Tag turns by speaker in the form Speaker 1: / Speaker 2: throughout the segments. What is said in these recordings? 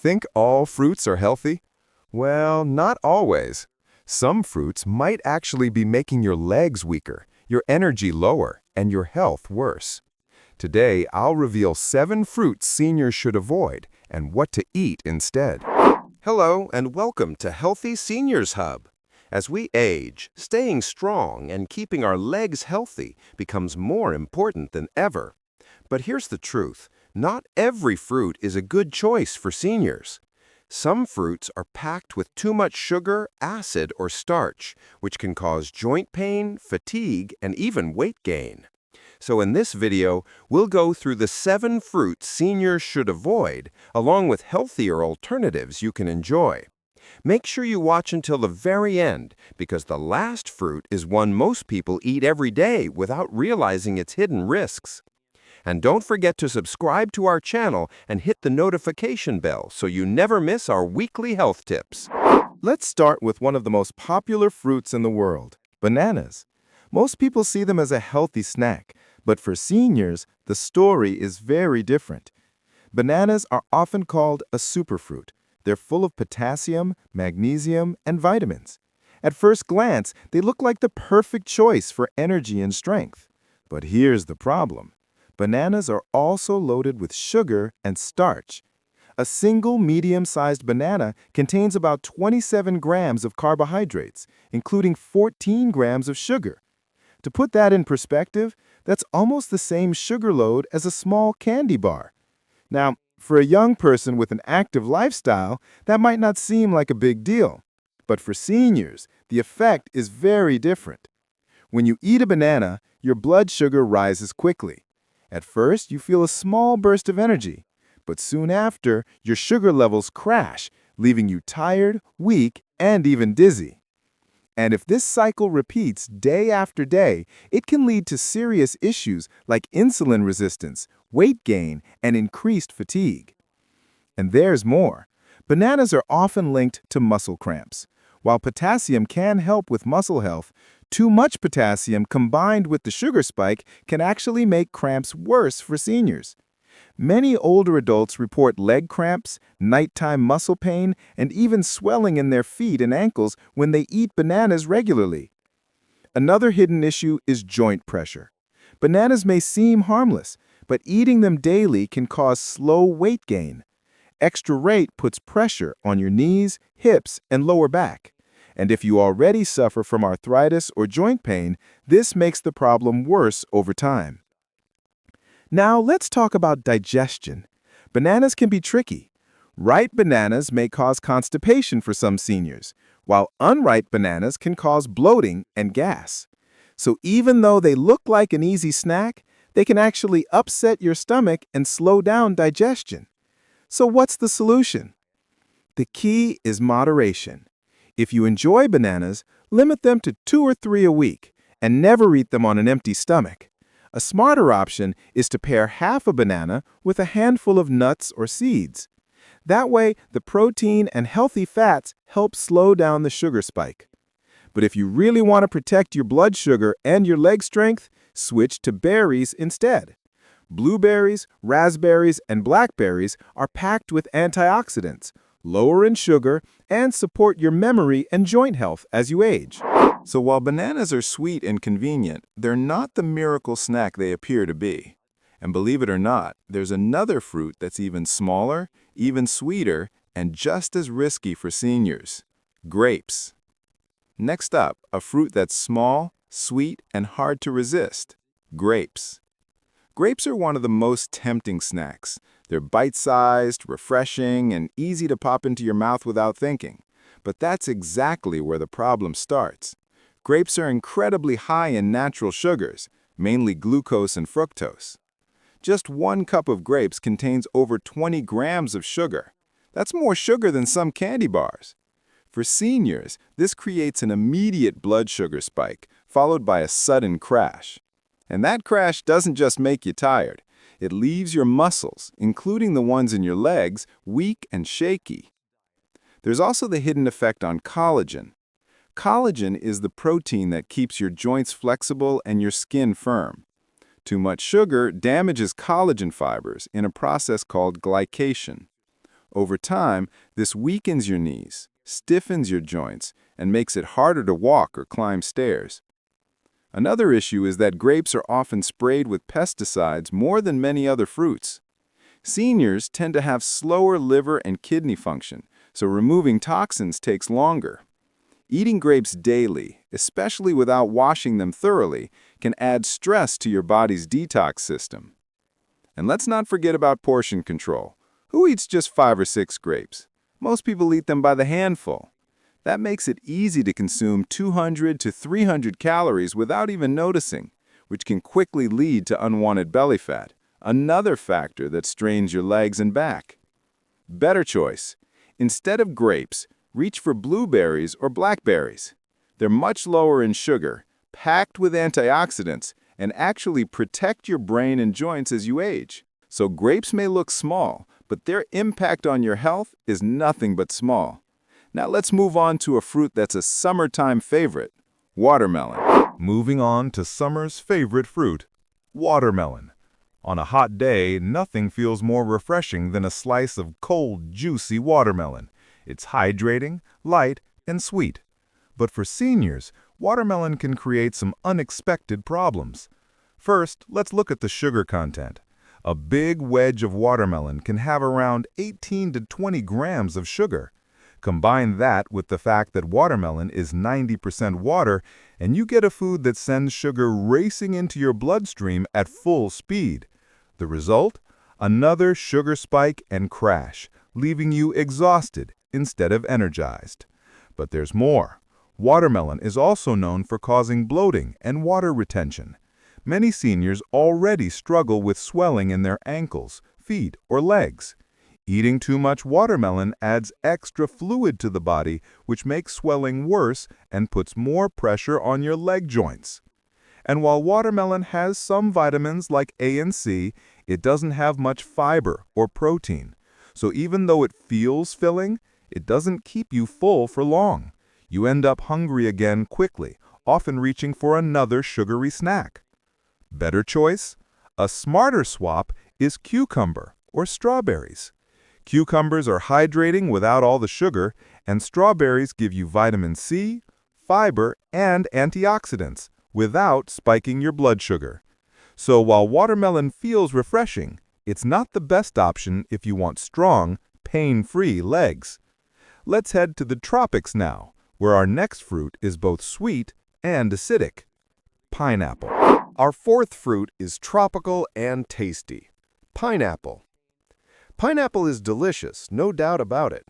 Speaker 1: Think all fruits are healthy? Well, not always. Some fruits might actually be making your legs weaker, your energy lower, and your health worse. Today, I'll reveal 7 fruits seniors should avoid and what to eat instead.
Speaker 2: Hello and welcome to Healthy Seniors Hub. As we age, staying strong and keeping our legs healthy becomes more important than ever. But here's the truth. Not every fruit is a good choice for seniors. Some fruits are packed with too much sugar, acid, or starch, which can cause joint pain, fatigue, and even weight gain. So in this video, we'll go through the 7 fruits seniors should avoid, along with healthier alternatives you can enjoy. Make sure you watch until the very end, because the last fruit is one most people eat every day without realizing its hidden risks. And don't forget to subscribe to our channel and hit the notification bell so you never miss our weekly health tips.
Speaker 1: Let's start with one of the most popular fruits in the world, bananas. Most people see them as a healthy snack, but for seniors, the story is very different. Bananas are often called a superfruit. They're full of potassium, magnesium, and vitamins. At first glance, they look like the perfect choice for energy and strength. But here's the problem. Bananas are also loaded with sugar and starch. A single medium-sized banana contains about 27 grams of carbohydrates, including 14 grams of sugar. To put that in perspective, that's almost the same sugar load as a small candy bar. Now, for a young person with an active lifestyle, that might not seem like a big deal. But for seniors, the effect is very different. When you eat a banana, your blood sugar rises quickly. At first, you feel a small burst of energy, but soon after, your sugar levels crash, leaving you tired, weak, and even dizzy. And if this cycle repeats day after day, it can lead to serious issues like insulin resistance, weight gain, and increased fatigue. And there's more. Bananas are often linked to muscle cramps. While potassium can help with muscle health, too much potassium combined with the sugar spike can actually make cramps worse for seniors. Many older adults report leg cramps, nighttime muscle pain, and even swelling in their feet and ankles when they eat bananas regularly. Another hidden issue is joint pressure. Bananas may seem harmless, but eating them daily can cause slow weight gain. Extra weight puts pressure on your knees, hips, and lower back. And if you already suffer from arthritis or joint pain, this makes the problem worse over time. Now let's talk about digestion. Bananas can be tricky. Ripe bananas may cause constipation for some seniors, while unripe bananas can cause bloating and gas. So even though they look like an easy snack, they can actually upset your stomach and slow down digestion. So what's the solution? The key is moderation. If you enjoy bananas, limit them to 2 or 3 a week and never eat them on an empty stomach. A smarter option is to pair half a banana with a handful of nuts or seeds. That way, the protein and healthy fats help slow down the sugar spike. But if you really want to protect your blood sugar and your leg strength, switch to berries instead. Blueberries, raspberries, and blackberries are packed with antioxidants, lower in sugar, and support your memory and joint health as you age.
Speaker 3: So while bananas are sweet and convenient, they're not the miracle snack they appear to be. And believe it or not, there's another fruit that's even smaller, even sweeter, and just as risky for seniors: grapes. Next up, a fruit that's small, sweet, and hard to resist: grapes. Grapes are one of the most tempting snacks. They're bite-sized, refreshing, and easy to pop into your mouth without thinking. But that's exactly where the problem starts. Grapes are incredibly high in natural sugars, mainly glucose and fructose. Just 1 cup of grapes contains over 20 grams of sugar. That's more sugar than some candy bars. For seniors, this creates an immediate blood sugar spike, followed by a sudden crash. And that crash doesn't just make you tired. It leaves your muscles, including the ones in your legs, weak and shaky. There's also the hidden effect on collagen. Collagen is the protein that keeps your joints flexible and your skin firm. Too much sugar damages collagen fibers in a process called glycation. Over time, this weakens your knees, stiffens your joints, and makes it harder to walk or climb stairs. Another issue is that grapes are often sprayed with pesticides more than many other fruits. Seniors tend to have slower liver and kidney function, so removing toxins takes longer. Eating grapes daily, especially without washing them thoroughly, can add stress to your body's detox system. And let's not forget about portion control. Who eats just 5 or 6 grapes? Most people eat them by the handful. That makes it easy to consume 200 to 300 calories without even noticing, which can quickly lead to unwanted belly fat, another factor that strains your legs and back. Better choice. Instead of grapes, reach for blueberries or blackberries. They're much lower in sugar, packed with antioxidants, and actually protect your brain and joints as you age. So grapes may look small, but their impact on your health is nothing but small. Now let's move on to a fruit that's a summertime favorite, watermelon.
Speaker 4: Moving on to summer's favorite fruit, watermelon. On a hot day, nothing feels more refreshing than a slice of cold, juicy watermelon. It's hydrating, light, and sweet. But for seniors, watermelon can create some unexpected problems. First, let's look at the sugar content. A big wedge of watermelon can have around 18 to 20 grams of sugar. Combine that with the fact that watermelon is 90% water, and you get a food that sends sugar racing into your bloodstream at full speed. The result? Another sugar spike and crash, leaving you exhausted instead of energized. But there's more. Watermelon is also known for causing bloating and water retention. Many seniors already struggle with swelling in their ankles, feet, or legs. Eating too much watermelon adds extra fluid to the body, which makes swelling worse and puts more pressure on your leg joints. And while watermelon has some vitamins like A and C, it doesn't have much fiber or protein. So even though it feels filling, it doesn't keep you full for long. You end up hungry again quickly, often reaching for another sugary snack. Better choice? A smarter swap is cucumber or strawberries. Cucumbers are hydrating without all the sugar, and strawberries give you vitamin C, fiber, and antioxidants without spiking your blood sugar. So while watermelon feels refreshing, it's not the best option if you want strong, pain-free legs. Let's head to the tropics now, where our next fruit is both sweet and acidic. Pineapple.
Speaker 2: Our fourth fruit is tropical and tasty. Pineapple. Pineapple is delicious, no doubt about it.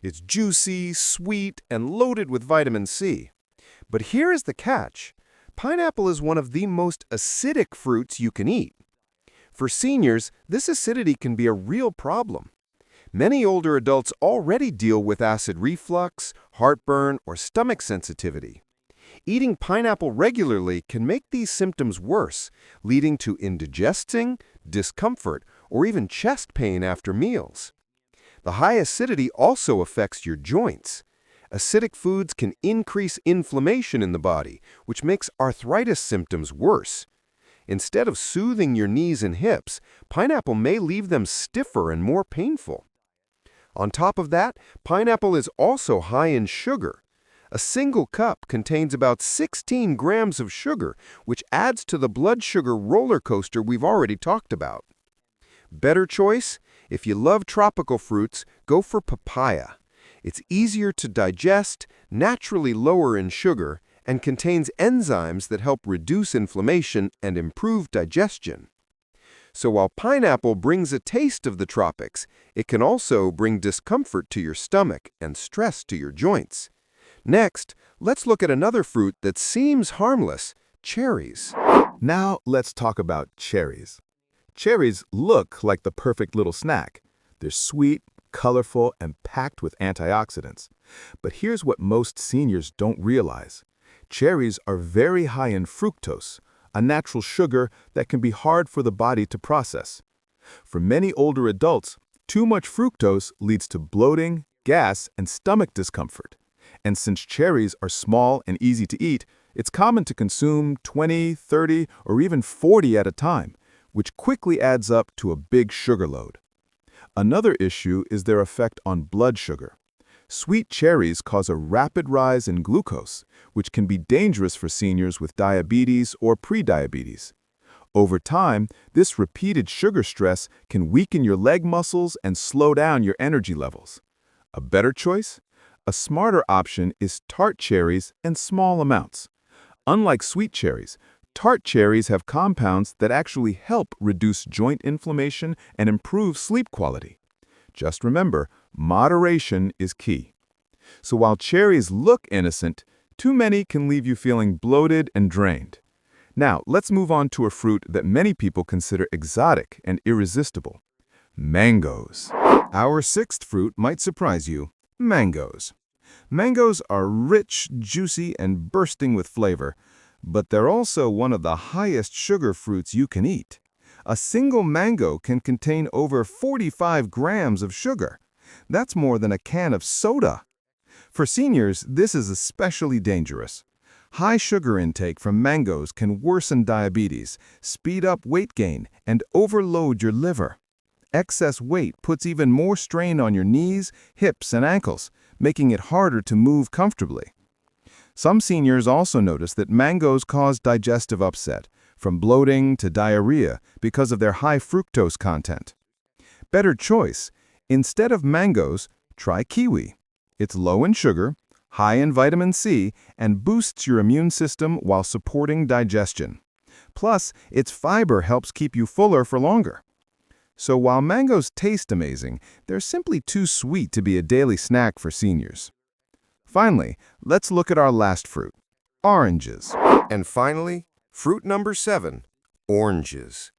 Speaker 2: It's juicy, sweet, and loaded with vitamin C. But here is the catch. Pineapple is one of the most acidic fruits you can eat. For seniors, this acidity can be a real problem. Many older adults already deal with acid reflux, heartburn, or stomach sensitivity. Eating pineapple regularly can make these symptoms worse, leading to indigesting, discomfort, or even chest pain after meals. The high acidity also affects your joints. Acidic foods can increase inflammation in the body, which makes arthritis symptoms worse. Instead of soothing your knees and hips, pineapple may leave them stiffer and more painful. On top of that, pineapple is also high in sugar. A single cup contains about 16 grams of sugar, which adds to the blood sugar roller coaster we've already talked about. Better choice? If you love tropical fruits, go for papaya. It's easier to digest, naturally lower in sugar, and contains enzymes that help reduce inflammation and improve digestion. So while pineapple brings a taste of the tropics, it can also bring discomfort to your stomach and stress to your joints. Next, let's look at another fruit that seems harmless, cherries.
Speaker 3: Now let's talk about cherries. Cherries look like the perfect little snack. They're sweet, colorful, and packed with antioxidants. But here's what most seniors don't realize. Cherries are very high in fructose, a natural sugar that can be hard for the body to process. For many older adults, too much fructose leads to bloating, gas, and stomach discomfort. And since cherries are small and easy to eat, it's common to consume 20, 30, or even 40 at a time, which quickly adds up to a big sugar load. Another issue is their effect on blood sugar. Sweet cherries cause a rapid rise in glucose, which can be dangerous for seniors with diabetes or prediabetes. Over time, this repeated sugar stress can weaken your leg muscles and slow down your energy levels. A better choice? A smarter option is tart cherries in small amounts. Unlike sweet cherries, tart cherries have compounds that actually help reduce joint inflammation and improve sleep quality. Just remember, moderation is key. So while cherries look innocent, too many can leave you feeling bloated and drained. Now, let's move on to a fruit that many people consider exotic and irresistible: mangoes. Our sixth fruit might surprise you: mangoes. Mangoes are rich, juicy, and bursting with flavor, but they're also one of the highest sugar fruits you can eat. A single mango can contain over 45 grams of sugar. That's more than a can of soda. For seniors, this is especially dangerous. High sugar intake from mangoes can worsen diabetes, speed up weight gain, and overload your liver. Excess weight puts even more strain on your knees, hips, and ankles, making it harder to move comfortably. Some seniors also notice that mangoes cause digestive upset, from bloating to diarrhea, because of their high fructose content. Better choice: instead of mangoes, try kiwi. It's low in sugar, high in vitamin C, and boosts your immune system while supporting digestion. Plus, its fiber helps keep you fuller for longer. So while mangoes taste amazing, they're simply too sweet to be a daily snack for seniors. Finally, let's look at our last fruit: oranges.
Speaker 2: And finally, fruit number 7, oranges.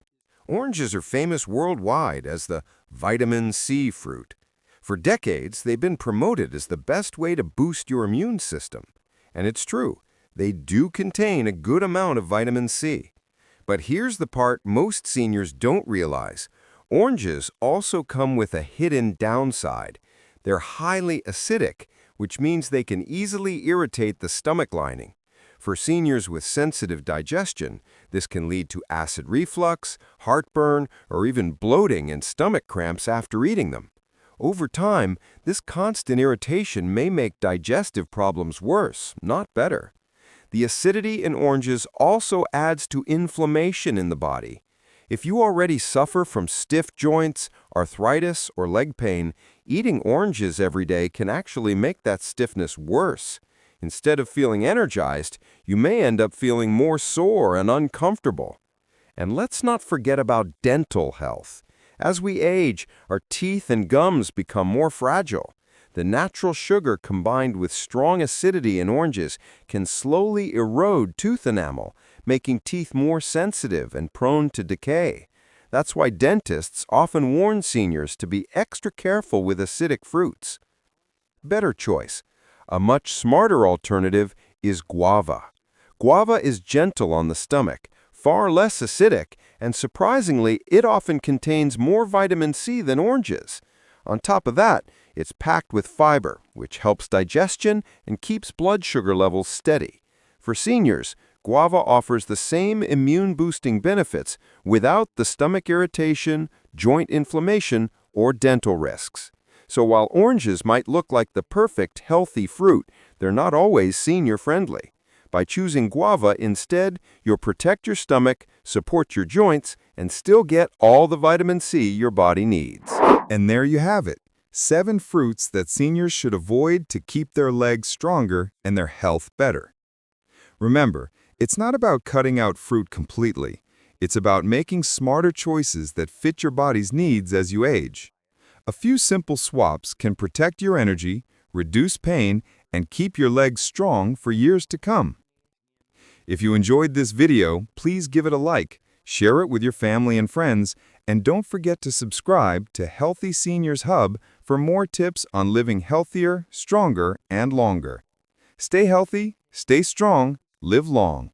Speaker 2: Oranges are famous worldwide as the vitamin C fruit. For decades, they've been promoted as the best way to boost your immune system. And it's true, they do contain a good amount of vitamin C. But here's the part most seniors don't realize. Oranges also come with a hidden downside. They're highly acidic, which means they can easily irritate the stomach lining. For seniors with sensitive digestion, this can lead to acid reflux, heartburn, or even bloating and stomach cramps after eating them. Over time, this constant irritation may make digestive problems worse, not better. The acidity in oranges also adds to inflammation in the body. If you already suffer from stiff joints, arthritis, or leg pain, eating oranges every day can actually make that stiffness worse. Instead of feeling energized, you may end up feeling more sore and uncomfortable. And let's not forget about dental health. As we age, our teeth and gums become more fragile. The natural sugar combined with strong acidity in oranges can slowly erode tooth enamel, making teeth more sensitive and prone to decay. That's why dentists often warn seniors to be extra careful with acidic fruits. Better choice. A much smarter alternative is guava. Guava is gentle on the stomach, far less acidic, and surprisingly, it often contains more vitamin C than oranges. On top of that, it's packed with fiber, which helps digestion and keeps blood sugar levels steady. For seniors, guava offers the same immune-boosting benefits without the stomach irritation, joint inflammation, or dental risks. So while oranges might look like the perfect healthy fruit, they're not always senior-friendly. By choosing guava instead, you'll protect your stomach, support your joints, and still get all the vitamin C your body needs.
Speaker 3: And there you have it: 7 fruits that seniors should avoid to keep their legs stronger and their health better. Remember, it's not about cutting out fruit completely. It's about making smarter choices that fit your body's needs as you age. A few simple swaps can protect your energy, reduce pain, and keep your legs strong for years to come. If you enjoyed this video, please give it a like, share it with your family and friends, and don't forget to subscribe to Healthy Seniors Hub for more tips on living healthier, stronger, and longer. Stay healthy, stay strong, live long.